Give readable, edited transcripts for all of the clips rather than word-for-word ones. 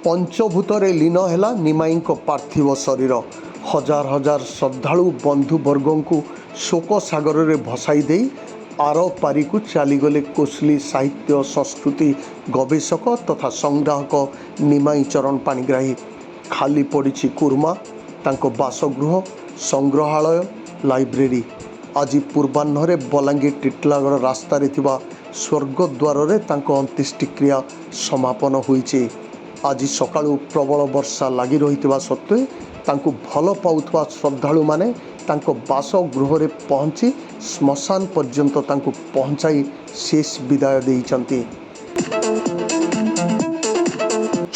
ପଞ୍ଚଭୂତରେ ଲୀନ ହେଲା ନିମାଇଙ୍କ ପାର୍ଥିବ ଶରୀର। ହଜାର ହଜାର ଶ୍ରଦ୍ଧାଳୁ ବନ୍ଧୁବର୍ଗଙ୍କୁ ଶୋକ ସାଗରରେ ଭସାଇ ଦେଇ ଆର ପାରିକୁ ଚାଲିଗଲେ କୋଶଲି ସାହିତ୍ୟ ସଂସ୍କୃତି ଗବେଷକ ତଥା ସଂଗ୍ରାହକ ନିମାଇ ଚରଣ ପାଣିଗ୍ରାହୀ। ଖାଲି ପଡ଼ିଛି କୁର୍ମା, ତାଙ୍କ ବାସଗୃହ, ସଂଗ୍ରହାଳୟ, ଲାଇବ୍ରେରୀ। ଆଜି ପୂର୍ବାହ୍ନରେ ବଲାଙ୍ଗୀର ଟିଟଲାଗଡ଼ ରାସ୍ତାରେ ଥିବା ସ୍ୱର୍ଗଦ୍ୱାରରେ ତାଙ୍କ ଅନ୍ତ୍ୟେଷ୍ଟିକ୍ରିୟା ସମାପନ ହୋଇଛି। ଆଜି ସକାଳୁ ପ୍ରବଳ ବର୍ଷା ଲାଗି ରହିଥିବା ସତ୍ତ୍ୱେ ତାଙ୍କୁ ଭଲ ପାଉଥିବା ଶ୍ରଦ୍ଧାଳୁମାନେ ତାଙ୍କ ବାସଗୃହରେ ପହଞ୍ଚି ଶ୍ମଶାନ ପର୍ଯ୍ୟନ୍ତ ତାଙ୍କୁ ପହଞ୍ଚାଇ ଶେଷ ବିଦାୟ ଦେଇଛନ୍ତି।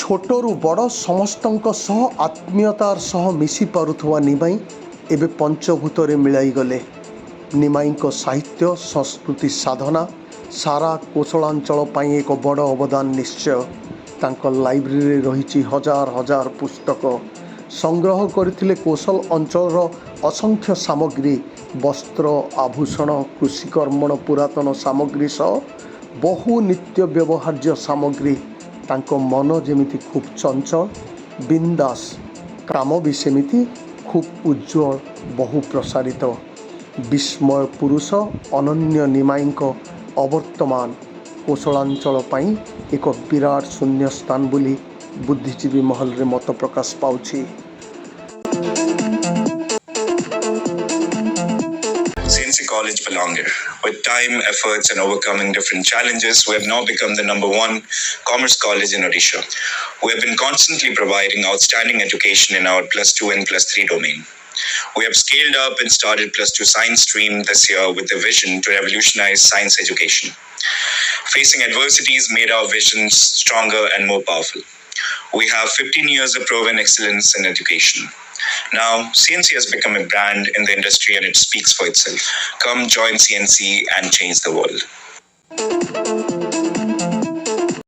ଛୋଟରୁ ବଡ଼ ସମସ୍ତଙ୍କ ସହ ଆତ୍ମୀୟତାର ସହ ମିଶି ପାରୁଥିବା ନିମାଇ ଏବେ ପଞ୍ଚଭୂତରେ ମିଳାଇ ଗଲେ। ନିମାଇଙ୍କ ସାହିତ୍ୟ ସଂସ୍କୃତି ସାଧନା ସାରା କୋଶଳାଞ୍ଚଳ ପାଇଁ ଏକ ବଡ଼ ଅବଦାନ ନିଶ୍ଚୟ। ତାଙ୍କ ଲାଇବ୍ରେରୀରେ ରହିଛି ହଜାର ହଜାର ପୁସ୍ତକ। ସଂଗ୍ରହ କରିଥିଲେ କୋଶଲ ଅଞ୍ଚଳର ଅସଂଖ୍ୟ ସାମଗ୍ରୀ, ବସ୍ତ୍ର, ଆଭୂଷଣ, କୃଷିକର୍ମଣ ପୁରାତନ ସାମଗ୍ରୀ ସହ ବହୁ ନିତ୍ୟ ବ୍ୟବହାର୍ଯ୍ୟ ସାମଗ୍ରୀ। ତାଙ୍କ ମନ ଯେମିତି ଖୁବ୍ ଚଞ୍ଚଳ, ବିନ୍ଦାସ, କାମ ବି ସେମିତି ଖୁବ୍ ଉଜ୍ଜ୍ୱଳ, ବହୁ ପ୍ରସାରିତ। ବିସ୍ମୟ ପୁରୁଷ ଅନନ୍ୟ ନିମାଇଙ୍କ ଅବର୍ତ୍ତମାନ କୋଶଳାଞ୍ଚଳ ପାଇଁ ଏକ ବିରାଟ ଶୂନ୍ୟ ସ୍ଥାନ ବୋଲି ବୁଦ୍ଧିଜୀବୀ ମହଲରେ ମତ ପ୍ରକାଶ ପାଉଛି। CNC College Belanger. With time, efforts and overcoming different challenges, we have now become the #1 commerce college in Odisha. We have been constantly providing outstanding education in our +2 and +3 domain. We have scaled up and started +2 science stream this year with a vision to revolutionize science education. Facing adversities made our visions stronger and more powerful. We have 15 years of proven excellence in education. Now, CNC has become a brand in the industry and it speaks for itself. Come join CNC and change the world.